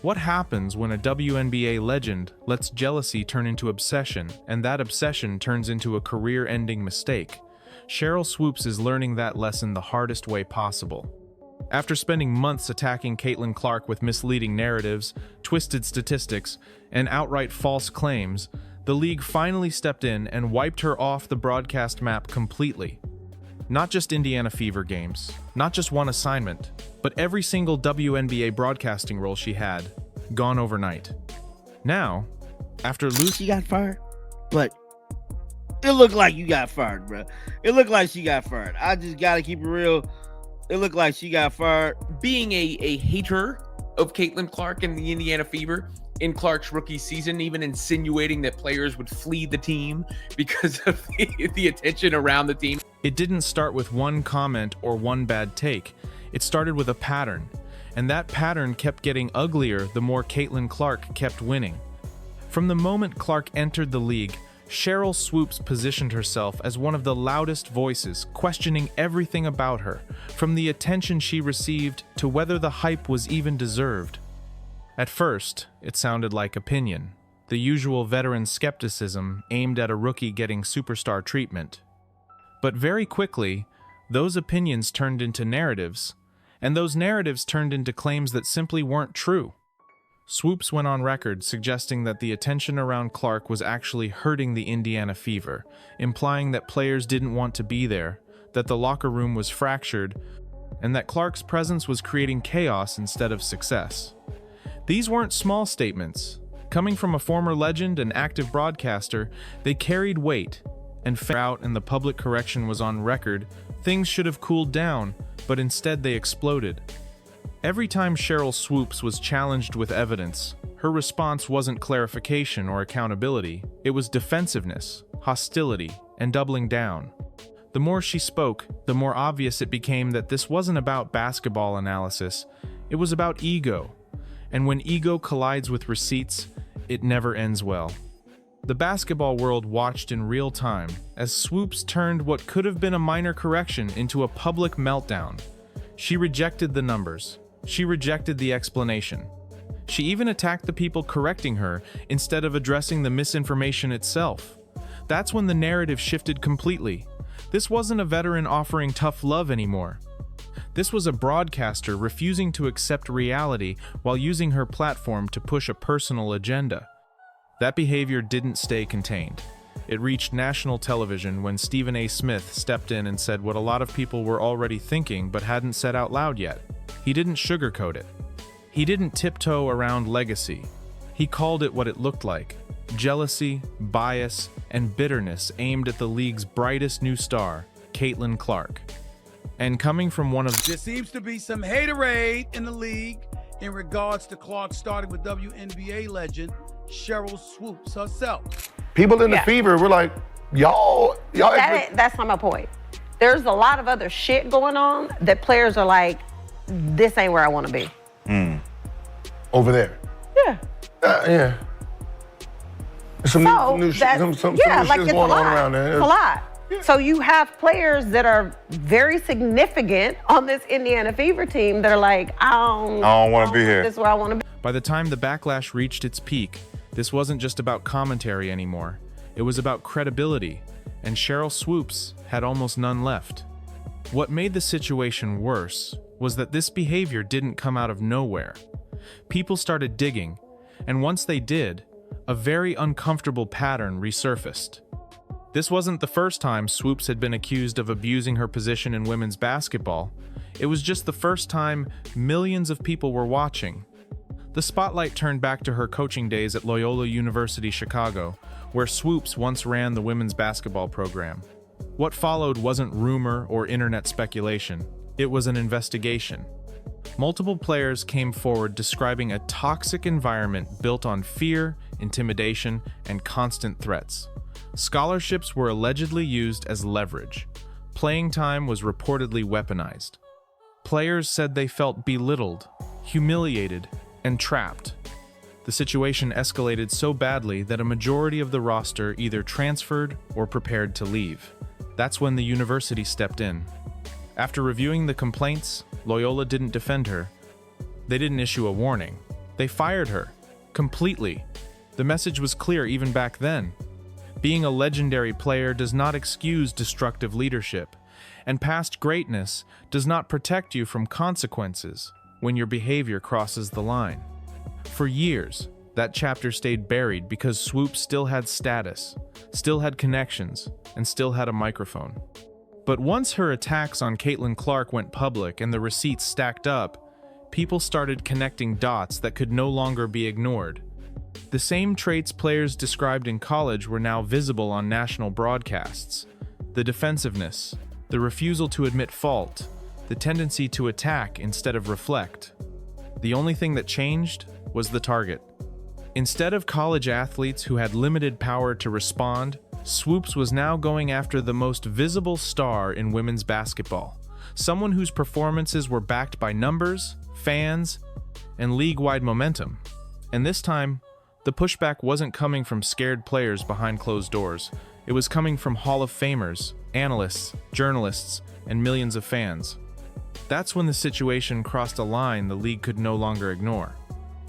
What happens when a WNBA legend lets jealousy turn into obsession, and that obsession turns into a career-ending mistake? Cheryl Swoops is learning that lesson the hardest way possible. After spending months attacking Caitlin Clark with misleading narratives, twisted statistics, and outright false claims, the league finally stepped in and wiped her off the broadcast map completely. Not just Indiana Fever games, not just one assignment, but every single WNBA broadcasting role she had, gone overnight. Now, after losing... She got fired? But it looked like you got fired, bro. It looked like she got fired. I just gotta keep it real. It looked like she got fired. Being a hater of Caitlin Clark and the Indiana Fever in Clark's rookie season, even insinuating that players would flee the team because of the attention around the team. It didn't start with one comment or one bad take. It started with a pattern, and that pattern kept getting uglier the more Caitlin Clark kept winning. From the moment Clark entered the league, Cheryl Swoops positioned herself as one of the loudest voices, questioning everything about her, from the attention she received to whether the hype was even deserved. At first, it sounded like opinion, the usual veteran skepticism aimed at a rookie getting superstar treatment. But very quickly, those opinions turned into narratives, and those narratives turned into claims that simply weren't true. Swoops went on record suggesting that the attention around Clark was actually hurting the Indiana Fever, implying that players didn't want to be there, that the locker room was fractured, and that Clark's presence was creating chaos instead of success. These weren't small statements. Coming from a former legend and active broadcaster, they carried weight, and out and the public correction was on record. Things should have cooled down, but instead they exploded. Every time Cheryl Swoops was challenged with evidence, her response wasn't clarification or accountability. It was defensiveness, hostility, and doubling down. The more she spoke, the more obvious it became that this wasn't about basketball analysis. It was about ego. And when ego collides with receipts, it never ends well. The basketball world watched in real time as Swoops turned what could have been a minor correction into a public meltdown. She rejected the numbers. She rejected the explanation. She even attacked the people correcting her instead of addressing the misinformation itself. That's when the narrative shifted completely. This wasn't a veteran offering tough love anymore. This was a broadcaster refusing to accept reality while using her platform to push a personal agenda. That behavior didn't stay contained. It reached national television when Stephen A. Smith stepped in and said what a lot of people were already thinking but hadn't said out loud yet. He didn't sugarcoat it. He didn't tiptoe around legacy. He called it what it looked like: jealousy, bias, and bitterness aimed at the league's brightest new star, Caitlin Clark. And coming from one of... There seems to be some haterade in the league in regards to Clark, starting with WNBA legend Cheryl Swoops herself. People in the Fever were like, y'all. That's not my point. There's a lot of other shit going on that players are like, this ain't where I want to be. Over there. Yeah. Yeah. Some new shit going on around there. It's a lot. So you have players that are very significant on this Indiana Fever team that are like, I don't want to be here. This is where I want to be. By the time the backlash reached its peak, this wasn't just about commentary anymore. It was about credibility, and Cheryl Swoops had almost none left. What made the situation worse was that this behavior didn't come out of nowhere. People started digging, and once they did, a very uncomfortable pattern resurfaced. This wasn't the first time Swoops had been accused of abusing her position in women's basketball. It was just the first time millions of people were watching. The spotlight turned back to her coaching days at Loyola University Chicago, where Swoops once ran the women's basketball program. What followed wasn't rumor or internet speculation. It was an investigation. Multiple players came forward describing a toxic environment built on fear, intimidation, and constant threats. Scholarships were allegedly used as leverage. Playing time was reportedly weaponized. Players said they felt belittled, humiliated, and trapped. The situation escalated so badly that a majority of the roster either transferred or prepared to leave. That's when the university stepped in. After reviewing the complaints, Loyola didn't defend her. They didn't issue a warning. They fired her. Completely. The message was clear even back then. Being a legendary player does not excuse destructive leadership, and past greatness does not protect you from consequences when your behavior crosses the line. For years, that chapter stayed buried because Swoops still had status, still had connections, and still had a microphone. But once her attacks on Caitlin Clark went public and the receipts stacked up, people started connecting dots that could no longer be ignored. The same traits players described in college were now visible on national broadcasts. The defensiveness, the refusal to admit fault, the tendency to attack instead of reflect. The only thing that changed was the target. Instead of college athletes who had limited power to respond, Swoops was now going after the most visible star in women's basketball, someone whose performances were backed by numbers, fans, and league-wide momentum. And this time, the pushback wasn't coming from scared players behind closed doors. It was coming from Hall of Famers, analysts, journalists, and millions of fans. That's when the situation crossed a line the league could no longer ignore.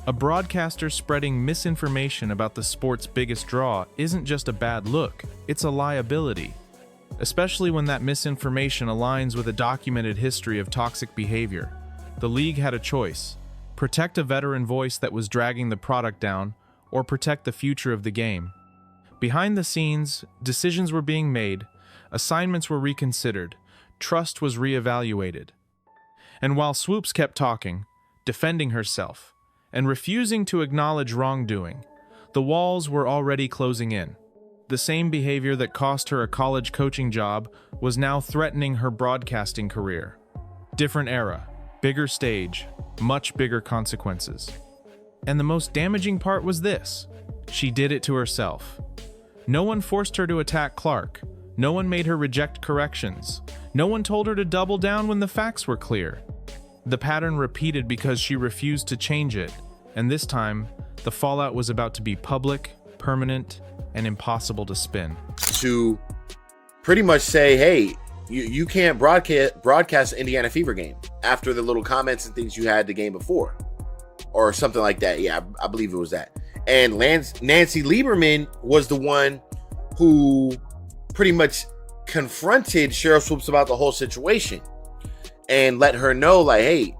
A broadcaster spreading misinformation about the sport's biggest draw isn't just a bad look, it's a liability. Especially when that misinformation aligns with a documented history of toxic behavior. The league had a choice: protect a veteran voice that was dragging the product down, or protect the future of the game. Behind the scenes, decisions were being made, assignments were reconsidered, trust was reevaluated. And while Swoops kept talking, defending herself, and refusing to acknowledge wrongdoing, the walls were already closing in. The same behavior that cost her a college coaching job was now threatening her broadcasting career. Different era, bigger stage, much bigger consequences. And the most damaging part was this: she did it to herself. No one forced her to attack Clark. No one made her reject corrections. No one told her to double down when the facts were clear. The pattern repeated because she refused to change it, and this time, the fallout was about to be public, permanent, and impossible to spin. To pretty much say, hey, you can't broadcast the Indiana Fever game after the little comments and things you had the game before, or something like that. Yeah, I believe it was that. And Nancy Lieberman was the one who pretty much confronted Cheryl Swoops about the whole situation and let her know, like, hey,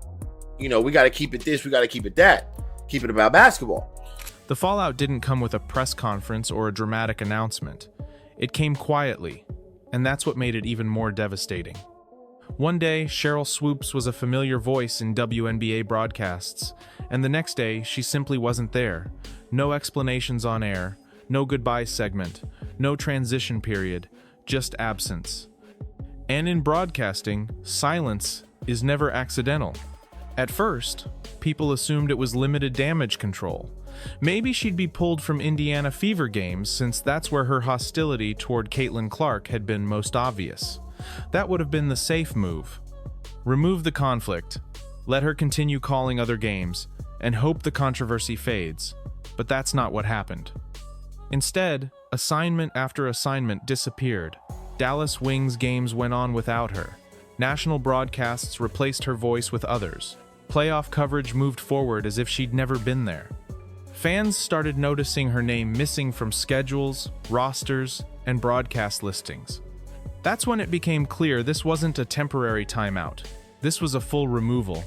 we got to keep it this, we got to keep it that, keep it about basketball. The fallout didn't come with a press conference or a dramatic announcement. It came quietly, and that's what made it even more devastating. One day, Cheryl Swoops was a familiar voice in WNBA broadcasts, and the next day, she simply wasn't there. No explanations on air, no goodbye segment, no transition period, just absence. And in broadcasting, silence is never accidental. At first, people assumed it was limited damage control. Maybe she'd be pulled from Indiana Fever games since that's where her hostility toward Caitlin Clark had been most obvious. That would have been the safe move. Remove the conflict, let her continue calling other games, and hope the controversy fades. But that's not what happened. Instead, assignment after assignment disappeared. Dallas Wings games went on without her. National broadcasts replaced her voice with others. Playoff coverage moved forward as if she'd never been there. Fans started noticing her name missing from schedules, rosters, and broadcast listings. That's when it became clear this wasn't a temporary timeout. This was a full removal.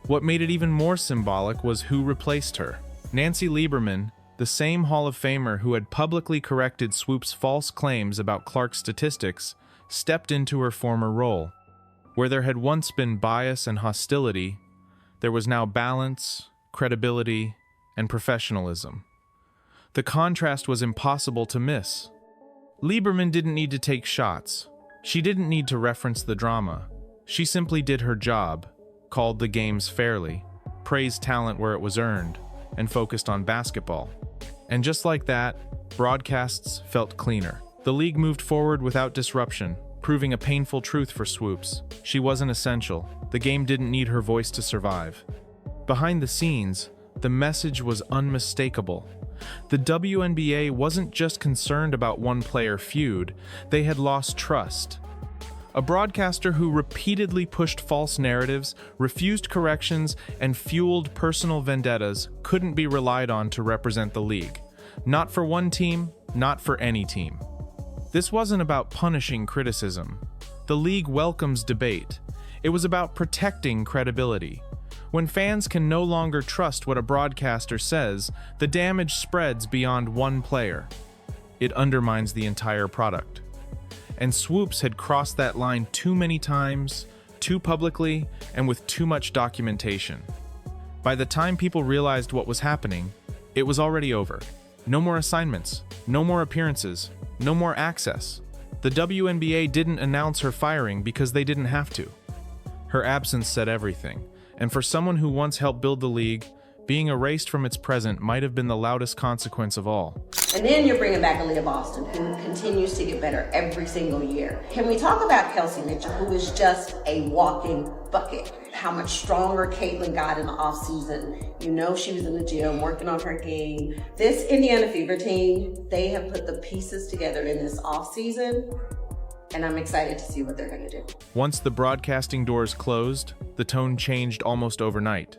What made it even more symbolic was who replaced her. Nancy Lieberman, the same Hall of Famer who had publicly corrected Swoops' false claims about Clark's statistics, stepped into her former role. Where there had once been bias and hostility, there was now balance, credibility, and professionalism. The contrast was impossible to miss. Lieberman didn't need to take shots. She didn't need to reference the drama. She simply did her job, called the games fairly, praised talent where it was earned, and focused on basketball. And just like that, broadcasts felt cleaner. The league moved forward without disruption, proving a painful truth for Swoops. She wasn't essential. The game didn't need her voice to survive. Behind the scenes, the message was unmistakable. The WNBA wasn't just concerned about one player feud, they had lost trust. A broadcaster who repeatedly pushed false narratives, refused corrections, and fueled personal vendettas couldn't be relied on to represent the league. Not for one team, not for any team. This wasn't about punishing criticism. The league welcomes debate. It was about protecting credibility. When fans can no longer trust what a broadcaster says, the damage spreads beyond one player. It undermines the entire product. And Swoops had crossed that line too many times, too publicly, and with too much documentation. By the time people realized what was happening, it was already over. No more assignments, no more appearances, no more access. The WNBA didn't announce her firing because they didn't have to. Her absence said everything, and for someone who once helped build the league, being erased from its present might have been the loudest consequence of all. And then you're bringing back Aaliyah Boston, who continues to get better every single year. Can we talk about Kelsey Mitchell, who is just a walking bucket? How much stronger Caitlin got in the offseason. You know she was in the gym working on her game. This Indiana Fever team, they have put the pieces together in this offseason, and I'm excited to see what they're going to do. Once the broadcasting doors closed, the tone changed almost overnight.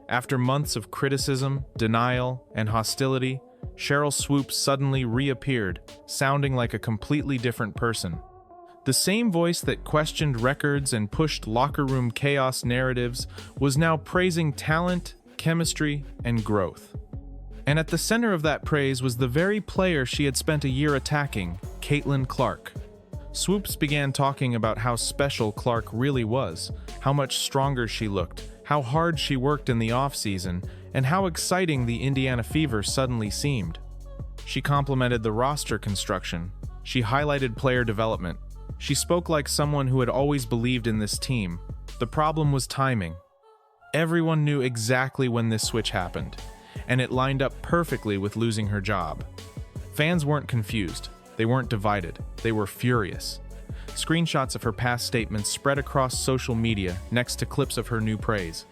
After months of criticism, denial, and hostility, Cheryl Swoops suddenly reappeared, sounding like a completely different person. The same voice that questioned records and pushed locker room chaos narratives was now praising talent, chemistry, and growth. And at the center of that praise was the very player she had spent a year attacking, Caitlin Clark. Swoops began talking about how special Clark really was, how much stronger she looked, how hard she worked in the offseason, and how exciting the Indiana Fever suddenly seemed. She complimented the roster construction. She highlighted player development. She spoke like someone who had always believed in this team. The problem was timing. Everyone knew exactly when this switch happened, and it lined up perfectly with losing her job. Fans weren't confused. They weren't divided. They were furious. Screenshots of her past statements spread across social media next to clips of her new praise.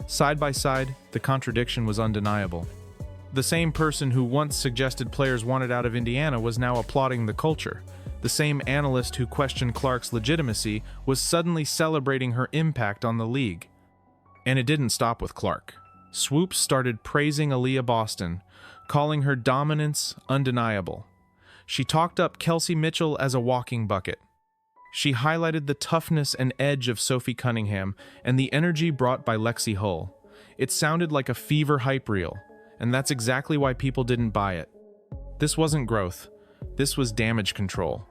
Side by side, the contradiction was undeniable. The same person who once suggested players wanted out of Indiana was now applauding the culture. The same analyst who questioned Clark's legitimacy was suddenly celebrating her impact on the league. And it didn't stop with Clark. Swoops started praising Aaliyah Boston, calling her dominance undeniable. She talked up Kelsey Mitchell as a walking bucket. She highlighted the toughness and edge of Sophie Cunningham and the energy brought by Lexi Hull. It sounded like a Fever hype reel, and that's exactly why people didn't buy it. This wasn't growth. This was damage control.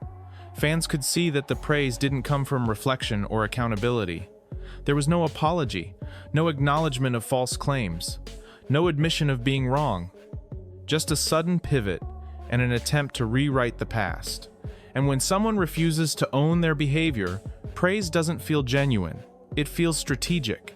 Fans could see that the praise didn't come from reflection or accountability. There was no apology, no acknowledgement of false claims, no admission of being wrong. Just a sudden pivot and an attempt to rewrite the past. And when someone refuses to own their behavior, praise doesn't feel genuine. It feels strategic.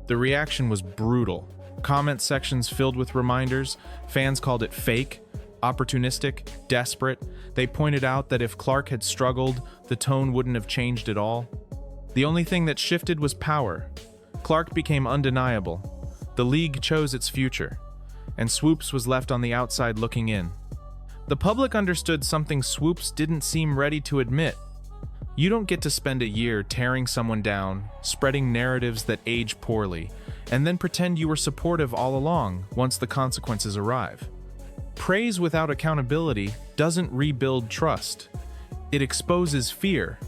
The reaction was brutal. Comment sections filled with reminders. Fans called it fake, opportunistic, desperate. They pointed out that if Clark had struggled, the tone wouldn't have changed at all. The only thing that shifted was power. Clark became undeniable. The league chose its future, and Swoops was left on the outside looking in. The public understood something Swoops didn't seem ready to admit. You don't get to spend a year tearing someone down, spreading narratives that age poorly, and then pretend you were supportive all along once the consequences arrive. Praise without accountability doesn't rebuild trust. It exposes fear,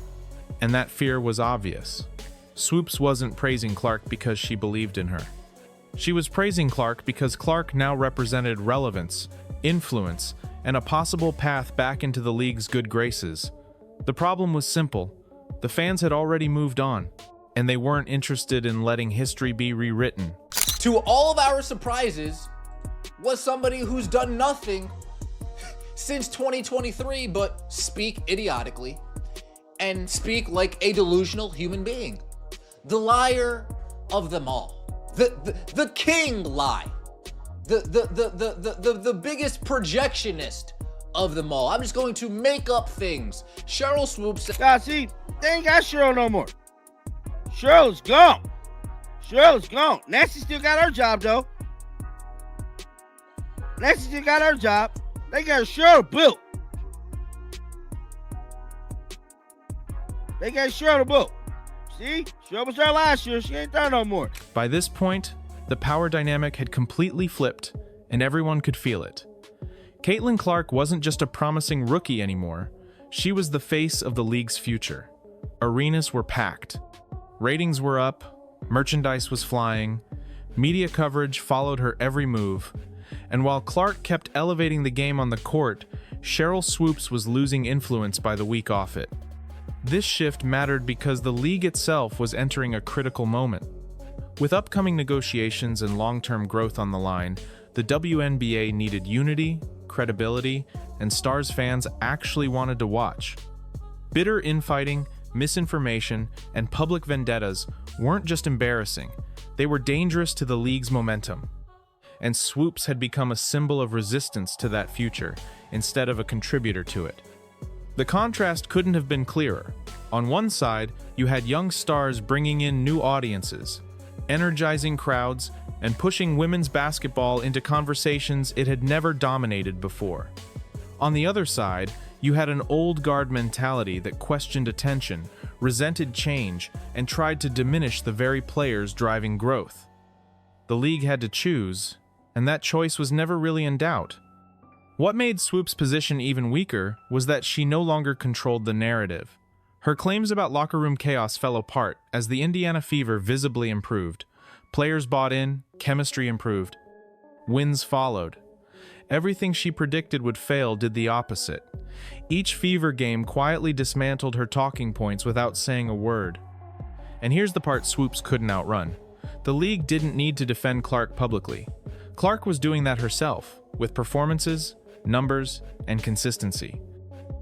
and that fear was obvious. Swoops wasn't praising Clark because she believed in her. She was praising Clark because Clark now represented relevance, influence, and a possible path back into the league's good graces. The problem was simple. The fans had already moved on, and they weren't interested in letting history be rewritten. To all of our surprises, was somebody who's done nothing since 2023 but speak idiotically and speak like a delusional human being. The liar of them all. The king lie. The biggest projectionist of them all. I'm just going to make up things. Cheryl Swoops. God, see, they ain't got Cheryl no more. Cheryl's gone. Cheryl's gone. Nancy still got her job, though. Nancy still got her job. They got Cheryl built. They gave Cheryl the book. See? Cheryl was there last year. She ain't there no more. By this point, the power dynamic had completely flipped, and everyone could feel it. Caitlin Clark wasn't just a promising rookie anymore. She was the face of the league's future. Arenas were packed. Ratings were up. Merchandise was flying. Media coverage followed her every move. And while Clark kept elevating the game on the court, Cheryl Swoops was losing influence by the week off it. This shift mattered because the league itself was entering a critical moment. With upcoming negotiations and long-term growth on the line, the WNBA needed unity, credibility, and stars fans actually wanted to watch. Bitter infighting, misinformation, and public vendettas weren't just embarrassing, they were dangerous to the league's momentum. And Swoops had become a symbol of resistance to that future, instead of a contributor to it. The contrast couldn't have been clearer. On one side, you had young stars bringing in new audiences, energizing crowds, and pushing women's basketball into conversations it had never dominated before. On the other side, you had an old guard mentality that questioned attention, resented change, and tried to diminish the very players driving growth. The league had to choose, and that choice was never really in doubt. What made Swoops' position even weaker was that she no longer controlled the narrative. Her claims about locker room chaos fell apart as the Indiana Fever visibly improved. Players bought in, chemistry improved. Wins followed. Everything she predicted would fail did the opposite. Each Fever game quietly dismantled her talking points without saying a word. And here's the part Swoops couldn't outrun. The league didn't need to defend Clark publicly. Clark was doing that herself, with performances, numbers, and consistency.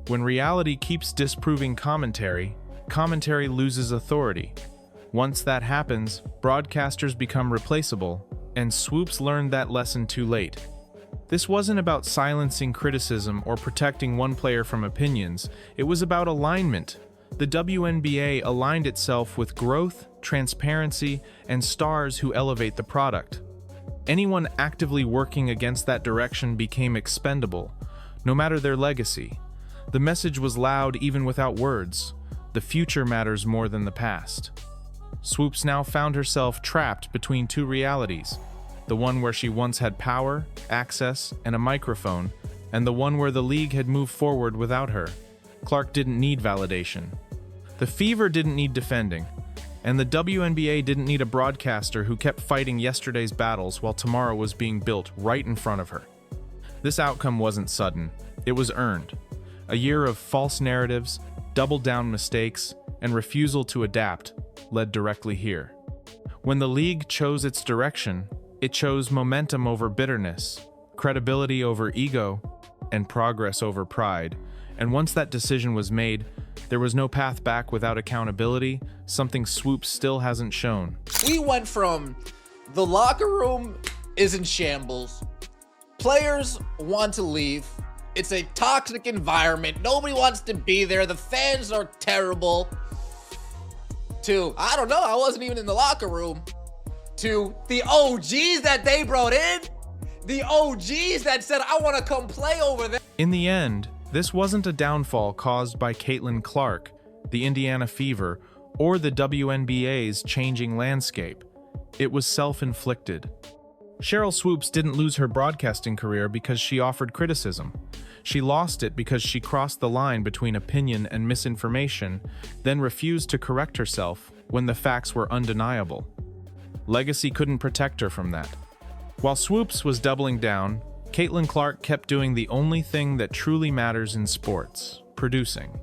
When reality keeps disproving commentary, commentary loses authority. Once that happens, broadcasters become replaceable, and Swoops learned that lesson too late. This wasn't about silencing criticism or protecting one player from opinions, it was about alignment. The WNBA aligned itself with growth, transparency, and stars who elevate the product. Anyone actively working against that direction became expendable, no matter their legacy. The message was loud even without words. The future matters more than the past. Swoops now found herself trapped between two realities, the one where she once had power, access, and a microphone, and the one where the league had moved forward without her. Clark didn't need validation. The Fever didn't need defending. And the WNBA didn't need a broadcaster who kept fighting yesterday's battles while tomorrow was being built right in front of her. This outcome wasn't sudden, it was earned. A year of false narratives, double-down mistakes, and refusal to adapt led directly here. When the league chose its direction, it chose momentum over bitterness, credibility over ego, and progress over pride. And once that decision was made, there was no path back without accountability, something Swoops still hasn't shown. We went from the locker room is in shambles, players want to leave, it's a toxic environment, nobody wants to be there, the fans are terrible, to, I don't know, I wasn't even in the locker room, to the OGs that they brought in, the OGs that said, I want to come play over there. In the end, this wasn't a downfall caused by Caitlin Clark, the Indiana Fever, or the WNBA's changing landscape. It was self-inflicted. Cheryl Swoops didn't lose her broadcasting career because she offered criticism. She lost it because she crossed the line between opinion and misinformation, then refused to correct herself when the facts were undeniable. Legacy couldn't protect her from that. While Swoops was doubling down, Caitlin Clark kept doing the only thing that truly matters in sports, producing.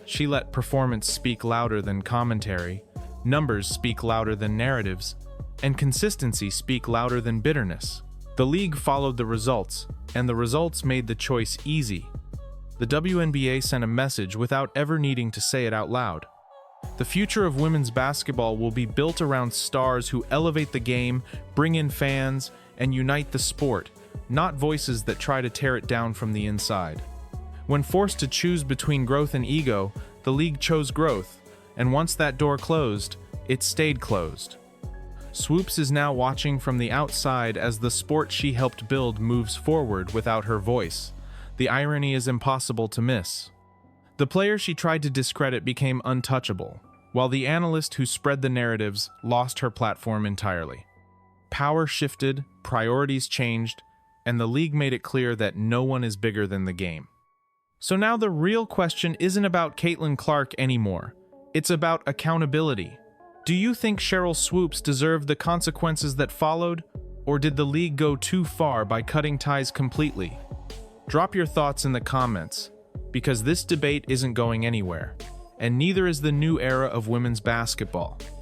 She let performance speak louder than commentary, numbers speak louder than narratives, and consistency speak louder than bitterness. The league followed the results, and the results made the choice easy. The WNBA sent a message without ever needing to say it out loud. The future of women's basketball will be built around stars who elevate the game, bring in fans, and unite the sport, not voices that try to tear it down from the inside. When forced to choose between growth and ego, the league chose growth, and once that door closed, it stayed closed. Swoops is now watching from the outside as the sport she helped build moves forward without her voice. The irony is impossible to miss. The player she tried to discredit became untouchable, while the analyst who spread the narratives lost her platform entirely. Power shifted, priorities changed, and the league made it clear that no one is bigger than the game. So now the real question isn't about Caitlin Clark anymore. It's about accountability. Do you think Cheryl Swoops deserved the consequences that followed, or did the league go too far by cutting ties completely? Drop your thoughts in the comments, because this debate isn't going anywhere, and neither is the new era of women's basketball.